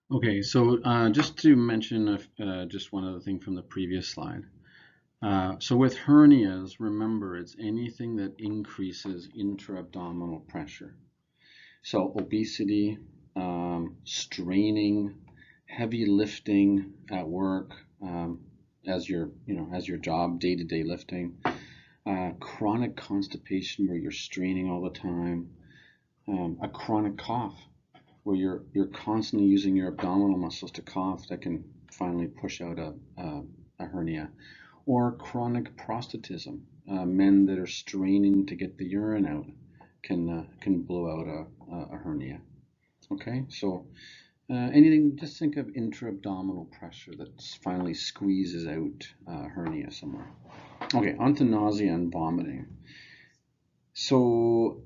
Okay, so just to mention just one other thing from the previous slide. So with hernias, remember it's anything that increases intra-abdominal pressure. So obesity, straining, heavy lifting at work, as your job, day-to-day lifting, chronic constipation where you're straining all the time, a chronic cough where you're constantly using your abdominal muscles to cough that can finally push out a hernia, or chronic prostatism. Men that are straining to get the urine out can blow out a hernia. Okay, so anything, just think of intra-abdominal pressure that finally squeezes out hernia somewhere. Okay, on to nausea and vomiting. So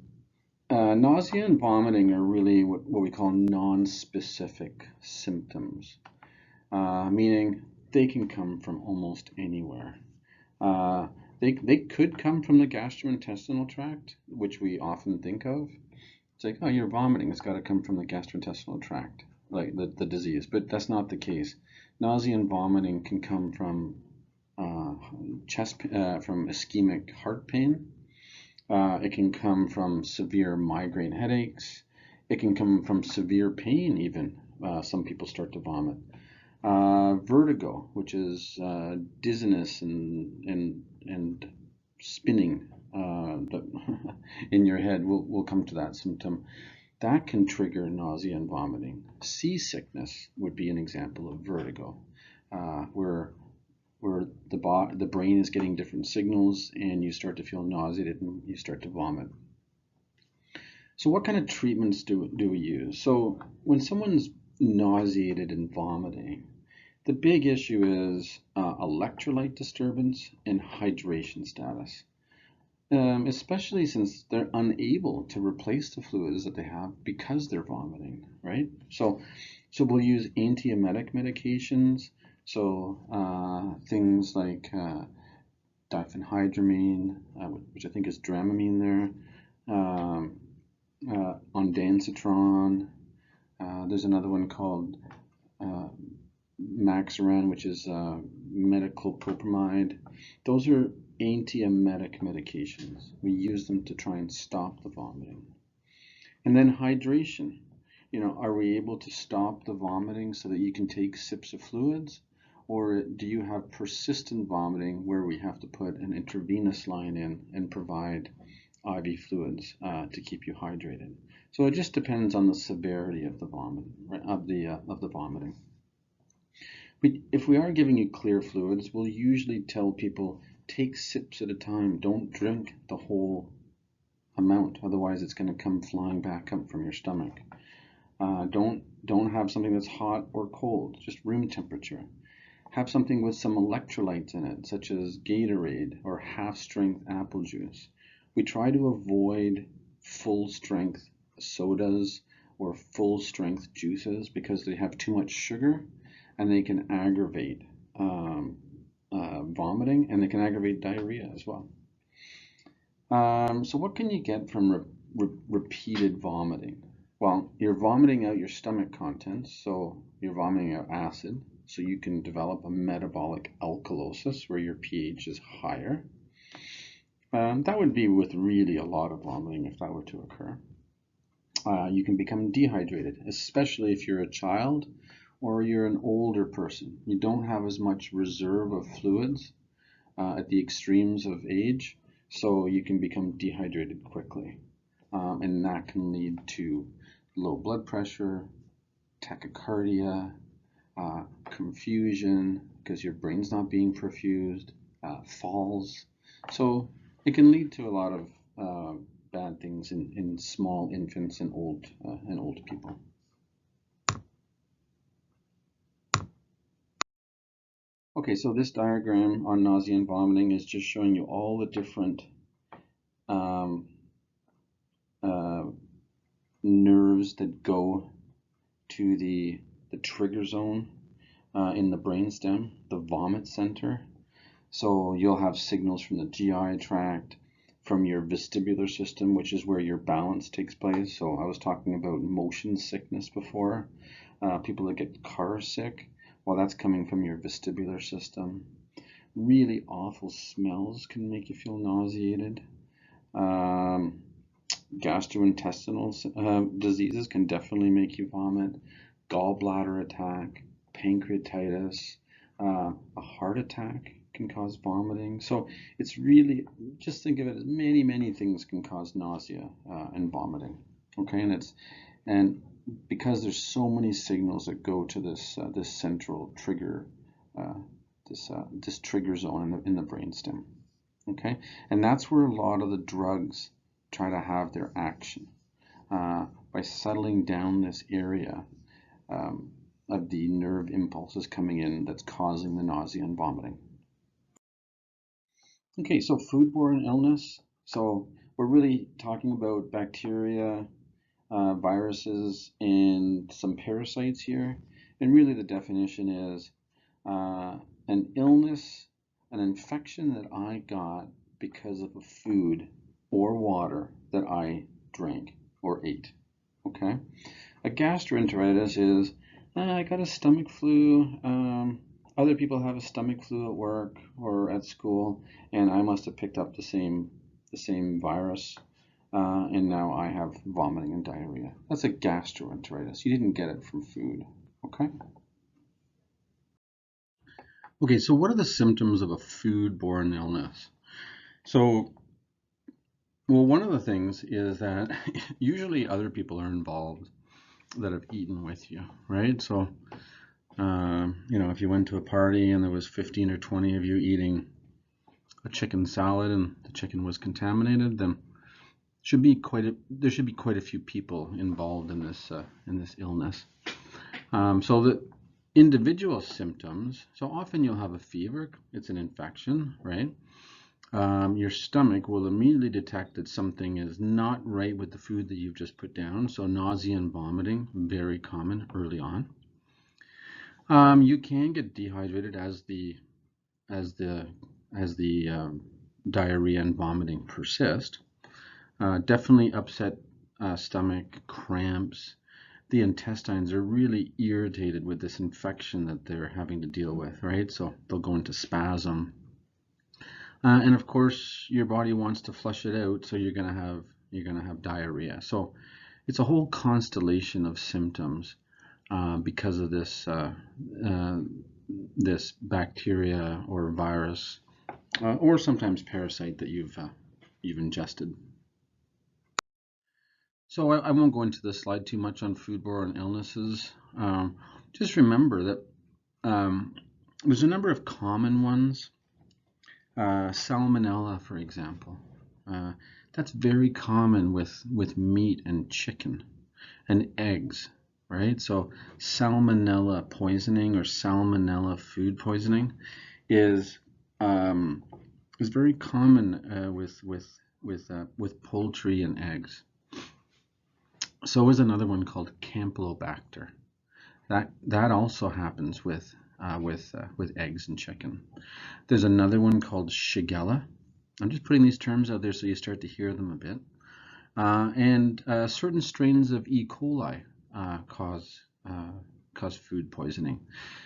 nausea and vomiting are really what we call non-specific symptoms, meaning they can come from almost anywhere. Uh, they could come from the gastrointestinal tract, which we often think of. It's like, oh, you're vomiting. It's got to come from the gastrointestinal tract, like the disease. But that's not the case. Nausea and vomiting can come from uh, from ischemic heart pain. It can come from severe migraine headaches. It can come from severe pain, even. Some people start to vomit. Vertigo, which is dizziness and spinning in your head. We'll come to that symptom. That can trigger nausea and vomiting. Seasickness would be an example of vertigo, where the brain is getting different signals and you start to feel nauseated and you start to vomit. So what kind of treatments do we use? So when someone's nauseated and vomiting, the big issue is electrolyte disturbance and hydration status, especially since they're unable to replace the fluids that they have because they're vomiting, right? So we'll use antiemetic medications. So things like diphenhydramine, which I think is Dramamine there, ondansetron. There's another one called uh, Maxaran, which is metoclopramide. Those are antiemetic medications. We use them to try and stop the vomiting. And then hydration. Are we able to stop the vomiting so that you can take sips of fluids? Or do you have persistent vomiting where we have to put an intravenous line in and provide IV fluids to keep you hydrated? So it just depends on the severity of the vomit, of the vomiting. If we are giving you clear fluids, we'll usually tell people take sips at a time. Don't drink the whole amount, otherwise it's going to come flying back up from your stomach. Don't have something that's hot or cold, just room temperature. Have something with some electrolytes in it, such as Gatorade or half-strength apple juice. We try to avoid full-strength sodas or full-strength juices because they have too much sugar and they can aggravate vomiting, and they can aggravate diarrhea as well. So what can you get from repeated vomiting? Well, you're vomiting out your stomach contents, so you're vomiting out acid, so you can develop a metabolic alkalosis where your pH is higher. That would be with really a lot of vomiting if that were to occur. You can become dehydrated, especially if you're a child or you're an older person. You don't have as much reserve of fluids at the extremes of age, so you can become dehydrated quickly. And that can lead to low blood pressure, tachycardia, confusion because your brain's not being perfused, falls. So it can lead to a lot of bad things in small infants and old people. Okay, so this diagram on nausea and vomiting is just showing you all the different um, uh, nerves that go to the trigger zone in the brainstem, the vomit center. So you'll have signals from the GI tract, from your vestibular system, which is where your balance takes place. So I was talking about motion sickness before. People that get car sick, well, that's coming from your vestibular system. Really awful smells can make you feel nauseated. Gastrointestinal diseases can definitely make you vomit. Gallbladder attack, pancreatitis, a heart attack can cause vomiting. So it's really, just think of it as many things can cause nausea and vomiting. Okay, and because there's so many signals that go to this central trigger, this trigger zone in the brainstem. Okay, and that's where a lot of the drugs try to have their action by settling down this area of the nerve impulses coming in that's causing the nausea and vomiting. Okay, so foodborne illness. So we're really talking about bacteria, viruses, and some parasites here. And really the definition is an illness, an infection that I got because of a food or water that I drank or ate. Okay? A gastroenteritis is I got a stomach flu. Other people have a stomach flu at work or at school, and I must have picked up the same virus, and now I have vomiting and diarrhea. That's a gastroenteritis. You didn't get it from food. Okay. Okay, so what are the symptoms of a food-borne illness? So, well, one of the things is that usually other people are involved that have eaten with you, right? So, if you went to a party and there was 15 or 20 of you eating a chicken salad and the chicken was contaminated, then there should be quite a few people involved in this illness. So the individual symptoms, so often you'll have a fever, it's an infection, right? Your stomach will immediately detect that something is not right with the food that you've just put down. So nausea and vomiting, very common early on. You can get dehydrated as the diarrhea and vomiting persist. Definitely upset stomach, cramps. The intestines are really irritated with this infection that they're having to deal with, right? So they'll go into spasm. And of course, your body wants to flush it out, so you're gonna have diarrhea. So it's a whole constellation of symptoms because of this this bacteria or virus or sometimes parasite that you've ingested. So I won't go into this slide too much on foodborne illnesses. Just remember that there's a number of common ones. Salmonella, for example. That's very common with meat and chicken and eggs, right? So salmonella poisoning or salmonella food poisoning is very common with poultry and eggs. So is another one called Campylobacter. That also happens with eggs and chicken. There's another one called Shigella. I'm just putting these terms out there so you start to hear them a bit. And certain strains of E. coli cause food poisoning.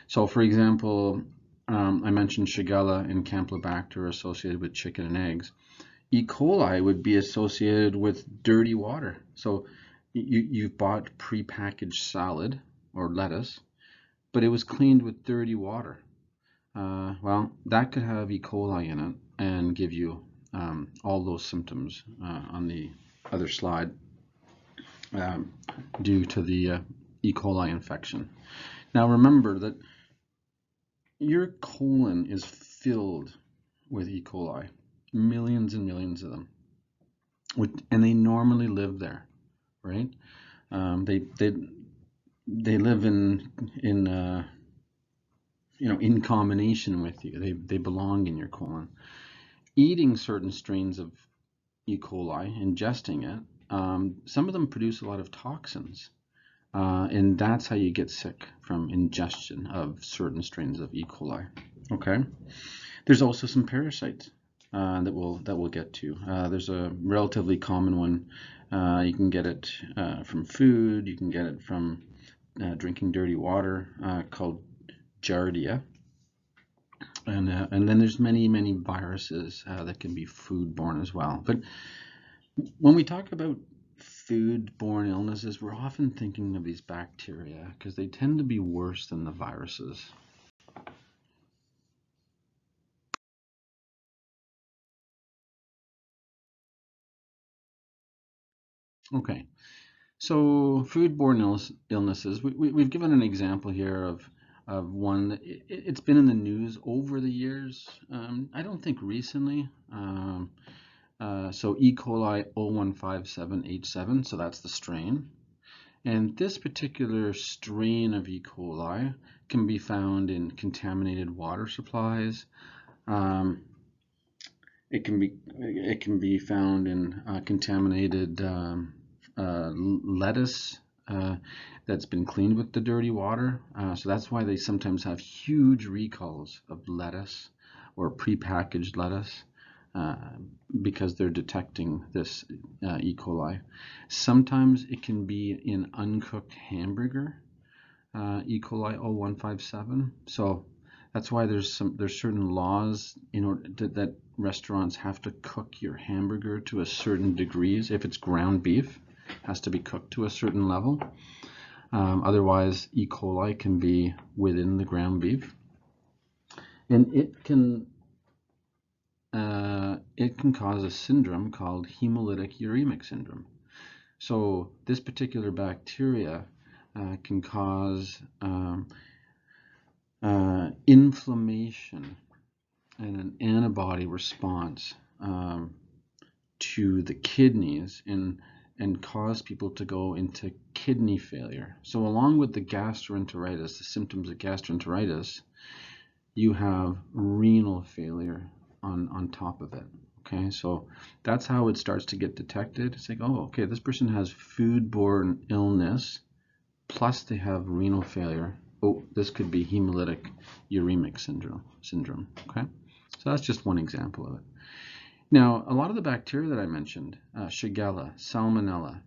So, for example, I mentioned Shigella and Campylobacter are associated with chicken and eggs. E. coli would be associated with dirty water. So you've bought prepackaged salad or lettuce, but it was cleaned with dirty water. Well, that could have E. coli in it and give you all those symptoms on the other slide due to the E. coli infection. Now remember that your colon is filled with E. coli, millions and millions of them, and they normally live there, right? They live in combination with you. They belong in your colon. Eating certain strains of E. coli, ingesting it, some of them produce a lot of toxins, and that's how you get sick from ingestion of certain strains of E. coli. Okay. There's also some parasites. that we'll get to. There's a relatively common one. You can get it from food. You can get it from drinking dirty water, called Giardia. And then there's many viruses that can be foodborne as well. But when we talk about foodborne illnesses, we're often thinking of these bacteria because they tend to be worse than the viruses. Okay, so foodborne illnesses, we've given an example here of one that it's been in the news over the years. I don't think recently. So E. coli 0157H7, so that's the strain. And this particular strain of E. coli can be found in contaminated water supplies. It can be found in contaminated lettuce that's been cleaned with the dirty water. So that's why they sometimes have huge recalls of lettuce or prepackaged lettuce. Because they're detecting this E. coli. Sometimes it can be in uncooked hamburger, E. coli 0157. So that's why there's certain laws in order that restaurants have to cook your hamburger to a certain degrees. If it's ground beef, it has to be cooked to a certain level. Otherwise, E. coli can be within the ground beef, and it can cause a syndrome called hemolytic uremic syndrome. So this particular bacteria can cause inflammation and an antibody response to the kidneys and cause people to go into kidney failure. So along with the gastroenteritis, the symptoms of gastroenteritis, you have renal failure on top of it. Okay, so that's how it starts to get detected. It's like, oh, okay, this person has foodborne illness, plus they have renal failure. Oh, this could be hemolytic uremic syndrome. Okay, so that's just one example of it. Now, a lot of the bacteria that I mentioned, Shigella, Salmonella,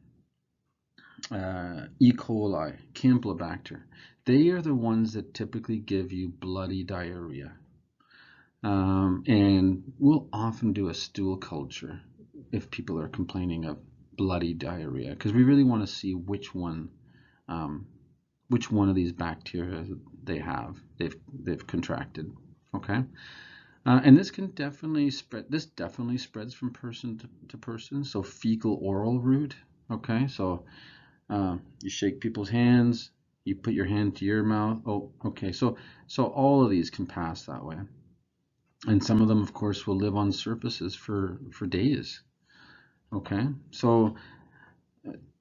E. coli, Campylobacter, they are the ones that typically give you bloody diarrhea. And we'll often do a stool culture if people are complaining of bloody diarrhea, because we really want to see which one of these bacteria they've contracted. Okay, and this can definitely spread. This definitely spreads from person to person. So fecal oral route. Okay, so you shake people's hands, you put your hand to your mouth. Oh, okay, so all of these can pass that way. And some of them, of course, will live on surfaces for days. Okay, so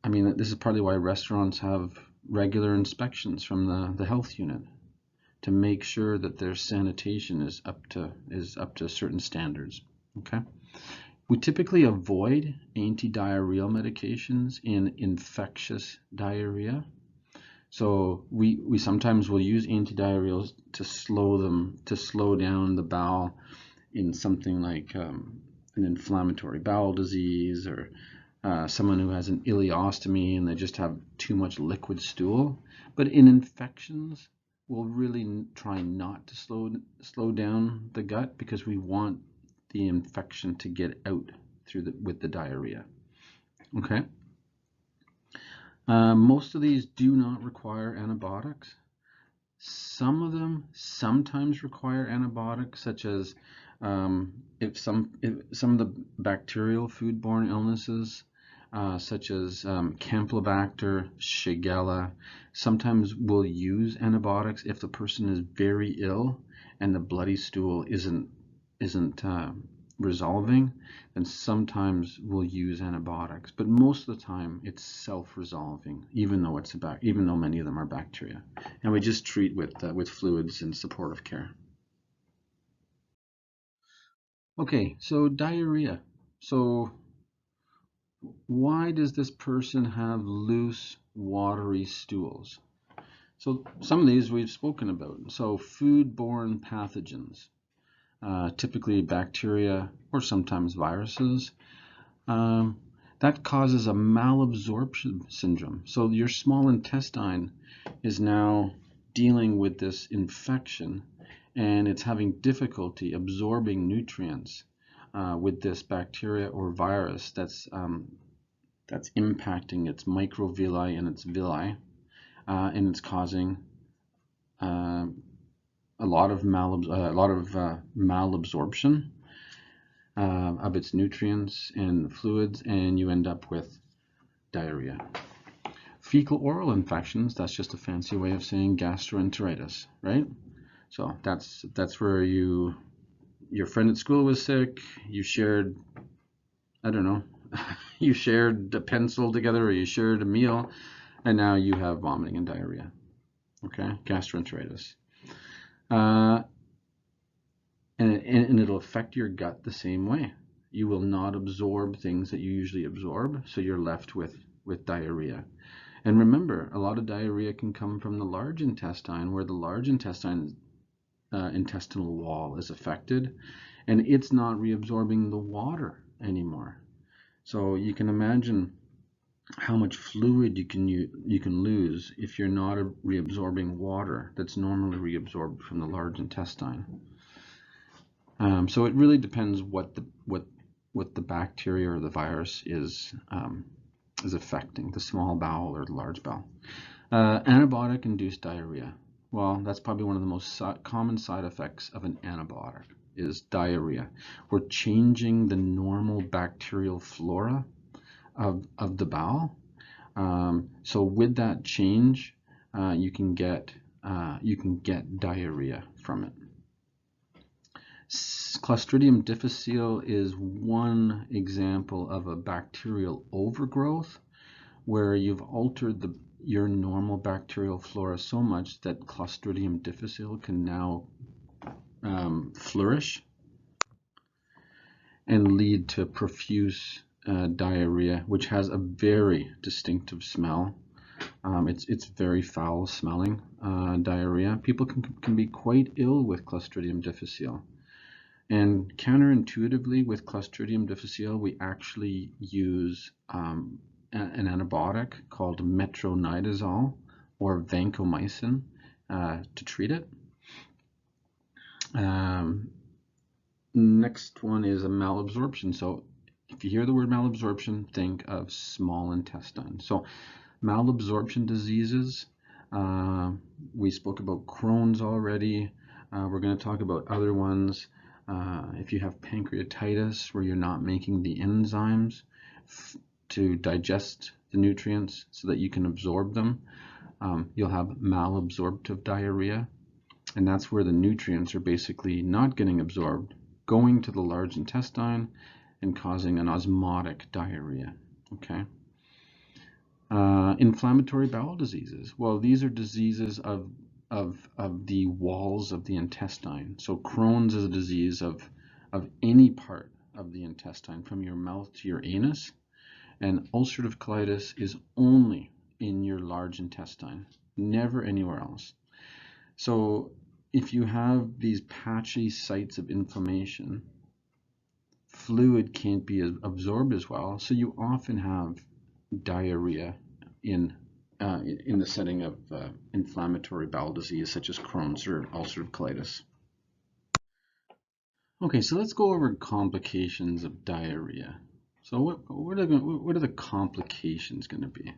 I mean, this is partly why restaurants have regular inspections from the health unit to make sure that their sanitation is up to certain standards. Okay, we typically avoid anti-diarrheal medications in infectious diarrhea. So we sometimes will use antidiarrheals to slow down the bowel in something like an inflammatory bowel disease, or someone who has an ileostomy and they just have too much liquid stool. But in infections, we'll really try not to slow down the gut, because we want the infection to get out with the diarrhea. Okay. Most of these do not require antibiotics. Some of them sometimes require antibiotics, such as if some of the bacterial foodborne illnesses, such as Campylobacter, Shigella, sometimes we'll use antibiotics if the person is very ill and the bloody stool isn't resolving. Then sometimes we'll use antibiotics, but most of the time it's self-resolving, even though many of them are bacteria, and we just treat with fluids and supportive care. Okay, so diarrhea. So why does this person have loose, watery stools? So some of these we've spoken about. So foodborne pathogens. typically bacteria or sometimes viruses. That causes a malabsorption syndrome. So your small intestine is now dealing with this infection, and it's having difficulty absorbing nutrients with this bacteria or virus that's impacting its microvilli and its villi, and it's causing a lot of malabsorption of its nutrients and fluids, and you end up with diarrhea. Fecal oral infections, that's just a fancy way of saying gastroenteritis, right? So that's where your friend at school was sick, you shared, I don't know, you shared a pencil together or you shared a meal, and now you have vomiting and diarrhea. Okay, gastroenteritis. And it'll affect your gut the same way. You will not absorb things that you usually absorb, so you're left with diarrhea. And remember, a lot of diarrhea can come from the large intestine, where the large intestine intestinal wall is affected, and it's not reabsorbing the water anymore. So you can imagine how much fluid you can lose if you're not reabsorbing water that's normally reabsorbed from the large intestine. So it really depends what the bacteria or the virus is affecting, the small bowel or the large bowel. Antibiotic-induced diarrhea. Well, that's probably one of the most common side effects of an antibiotic is diarrhea. We're changing the normal bacterial flora of the bowel. So with that change, you can get diarrhea from it. Clostridium difficile is one example of a bacterial overgrowth where you've altered your normal bacterial flora so much that Clostridium difficile can now flourish and lead to profuse diarrhea, which has a very distinctive smell. It's very foul smelling diarrhea. People can be quite ill with Clostridium difficile. And counterintuitively with Clostridium difficile, we actually use an antibiotic called metronidazole or vancomycin to treat it. Next one is a malabsorption. So if you hear the word malabsorption, think of small intestine. So malabsorption diseases, we spoke about Crohn's already. We're going to talk about other ones. If you have pancreatitis, where you're not making the enzymes to digest the nutrients so that you can absorb them, you'll have malabsorptive diarrhea, and that's where the nutrients are basically not getting absorbed, going to the large intestine and causing an osmotic diarrhea. Okay. Inflammatory bowel diseases. Well, these are diseases of the walls of the intestine. So Crohn's is a disease of any part of the intestine, from your mouth to your anus, and ulcerative colitis is only in your large intestine, never anywhere else. So if you have these patchy sites of inflammation, fluid can't be absorbed as well, so you often have diarrhea in the setting of inflammatory bowel disease such as Crohn's or ulcerative colitis. Okay, so let's go over complications of diarrhea. So what are the complications going to be?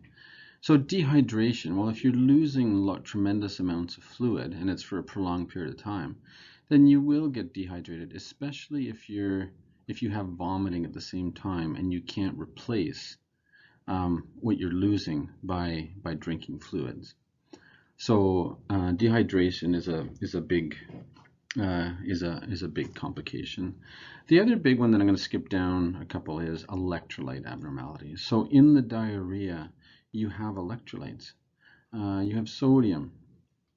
So dehydration, well, if you're losing tremendous amounts of fluid and it's for a prolonged period of time, then you will get dehydrated, especially if you have vomiting at the same time and you can't replace what you're losing by drinking fluids. So dehydration is a big complication. The other big one that I'm going to skip down a couple is electrolyte abnormalities. So in the diarrhea, you have electrolytes. You have sodium,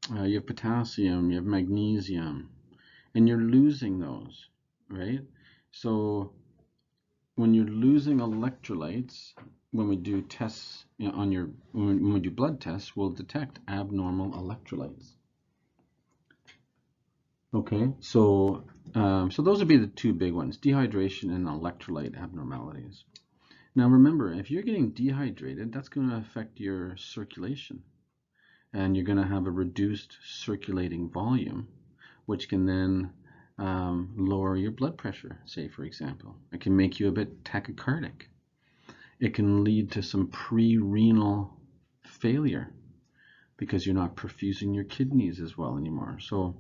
you have potassium, you have magnesium, and you're losing those, right? So when you're losing electrolytes, when we do tests when we do blood tests, we'll detect abnormal electrolytes. Okay, so so those would be the two big ones, dehydration and electrolyte abnormalities. Now remember, if you're getting dehydrated, that's going to affect your circulation, and you're going to have a reduced circulating volume, which can then lower your blood pressure, say, for example. It can make you a bit tachycardic. It can lead to some pre-renal failure because you're not perfusing your kidneys as well anymore. So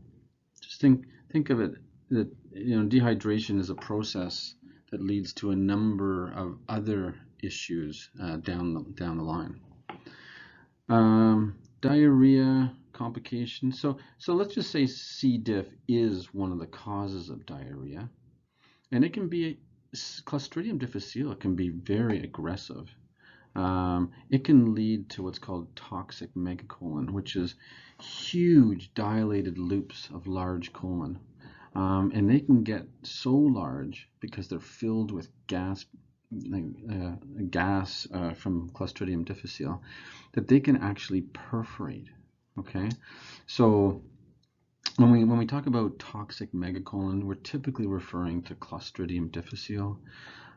just think of it that dehydration is a process that leads to a number of other issues down the line. Diarrhea complications. So let's just say C. diff is one of the causes of diarrhea, and it can be Clostridium difficile can be very aggressive. It can lead to what's called toxic megacolon, which is huge dilated loops of large colon. And they can get so large because they're filled with gas from Clostridium difficile that they can actually perforate. Okay, so when we talk about toxic megacolon, we're typically referring to Clostridium difficile.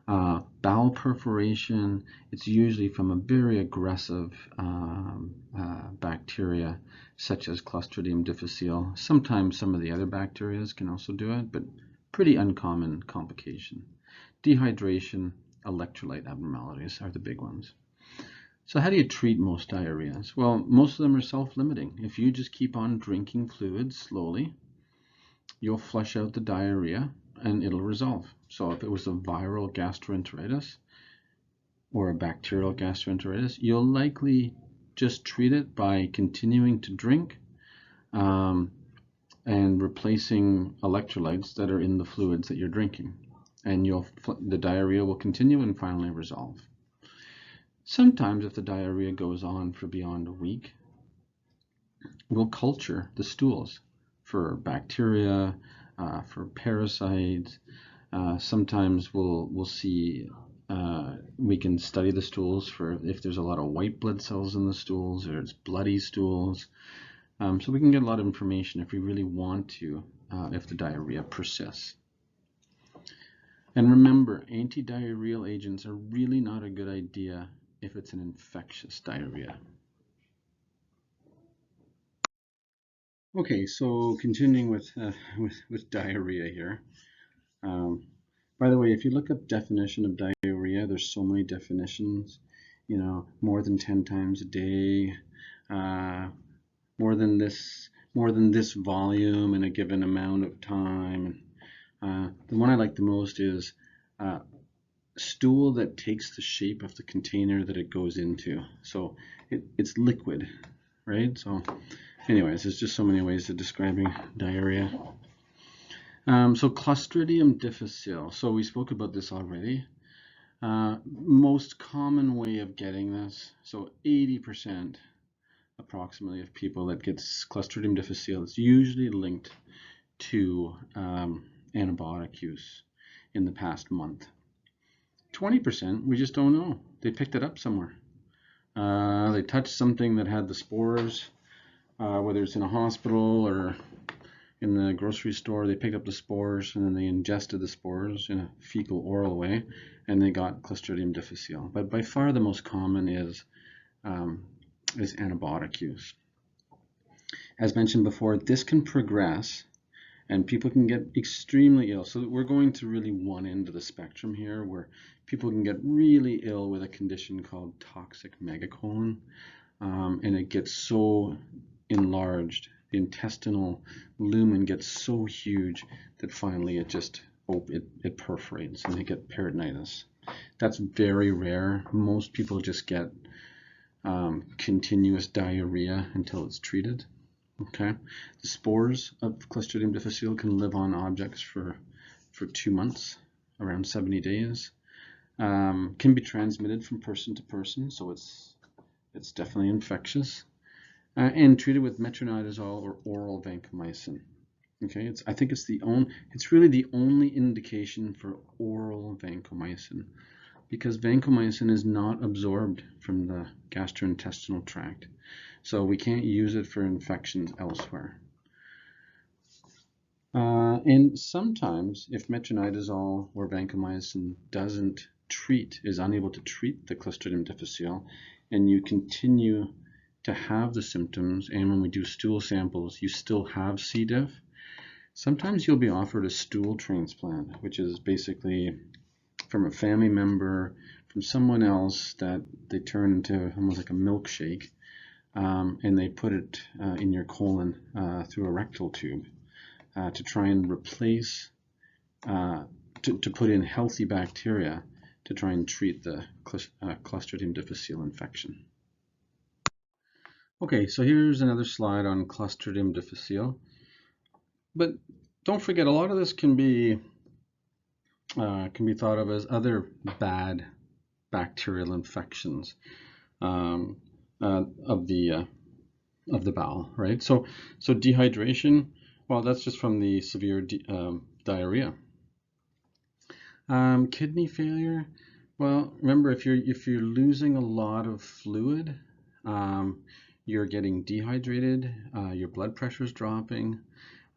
Bowel perforation, it's usually from a very aggressive bacteria such as Clostridium difficile. Sometimes some of the other bacteria can also do it, but pretty uncommon complication. Dehydration, electrolyte abnormalities are the big ones. So how do you treat most diarrheas? Well, most of them are self-limiting. If you just keep on drinking fluids slowly, you'll flush out the diarrhea and it'll resolve. So if it was a viral gastroenteritis or a bacterial gastroenteritis, you'll likely just treat it by continuing to drink and replacing electrolytes that are in the fluids that you're drinking. And the diarrhea will continue and finally resolve. Sometimes if the diarrhea goes on for beyond a week, we'll culture the stools for bacteria, for parasites. Sometimes we'll see we can study the stools for if there's a lot of white blood cells in the stools or it's bloody stools. So we can get a lot of information if we really want to, if the diarrhea persists. And remember, anti-diarrheal agents are really not a good idea if it's an infectious diarrhea. Okay, so continuing with diarrhea here. By the way, if you look up definition of diarrhea, there's so many definitions. More than 10 times a day, more than this volume in a given amount of time. The one I like the most is stool that takes the shape of the container that it goes into. So it's liquid, right? So anyways, there's just so many ways of describing diarrhea. So Clostridium difficile. So we spoke about this already. Most common way of getting this, so 80% approximately of people that gets Clostridium difficile, it's usually linked to antibiotic use in the past month. 20%, we just don't know. They picked it up somewhere. They touched something that had the spores, whether it's in a hospital or in the grocery store. They picked up the spores and then they ingested the spores in a fecal oral way, and they got Clostridium difficile. But by far the most common is antibiotic use. As mentioned before, this can progress and people can get extremely ill. So we're going to really one end of the spectrum here where people can get really ill with a condition called toxic megacolon, and it gets so enlarged, the intestinal lumen gets so huge that finally it just it perforates and they get peritonitis. That's very rare. Most people just get continuous diarrhea until it's treated. Okay, the spores of Clostridium difficile can live on objects for 2 months, around 70 days. Can be transmitted from person to person, so it's definitely infectious. And treated with metronidazole or oral vancomycin. Okay, I think it's really the only indication for oral vancomycin, because vancomycin is not absorbed from the gastrointestinal tract. So we can't use it for infections elsewhere. And sometimes, if metronidazole or vancomycin is unable to treat the Clostridium difficile, and you continue to have the symptoms, and when we do stool samples, you still have C. diff, sometimes you'll be offered a stool transplant, which is basically from a family member, from someone else that they turn into almost like a milkshake, and they put it in your colon through a rectal tube to try and replace, to put in healthy bacteria to try and treat the Clostridium difficile infection. Okay, so here's another slide on Clostridium difficile. But don't forget, a lot of this can be thought of as other bad bacterial infections of the bowel, right? So dehydration, well, that's just from the severe diarrhea. Kidney failure, well, remember, if you're losing a lot of fluid, you're getting dehydrated, your blood pressure is dropping,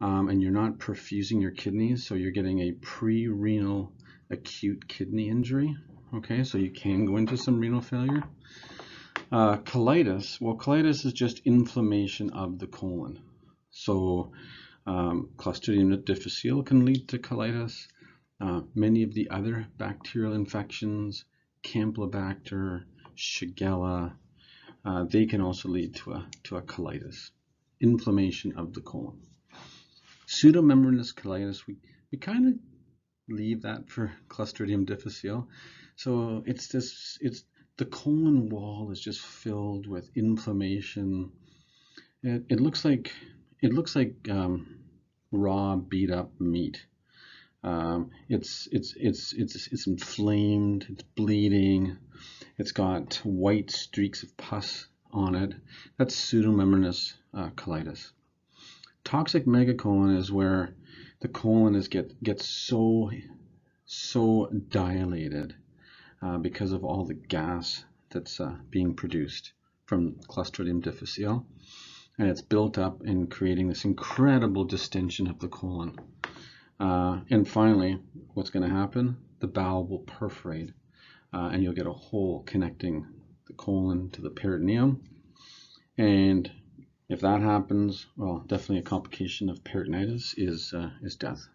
and you're not perfusing your kidneys, so you're getting a pre-renal acute kidney injury. Okay, so you can go into some renal failure. Colitis, well, colitis is just inflammation of the colon. So Clostridium difficile can lead to colitis. Many of the other bacterial infections, Campylobacter, Shigella, they can also lead to a colitis, inflammation of the colon. Pseudomembranous colitis, we kind of leave that for Clostridium difficile. So it's the colon wall is just filled with inflammation. It looks like raw beat up meat. It's inflamed, it's bleeding, it's got white streaks of pus on it. That's pseudomembranous colitis. Toxic megacolon is where the colon gets so dilated because of all the gas that's being produced from Clostridium difficile, and it's built up and creating this incredible distension of the colon. And finally, what's going to happen? The bowel will perforate, and you'll get a hole connecting the colon to the peritoneum. And if that happens, well, definitely a complication of peritonitis is death.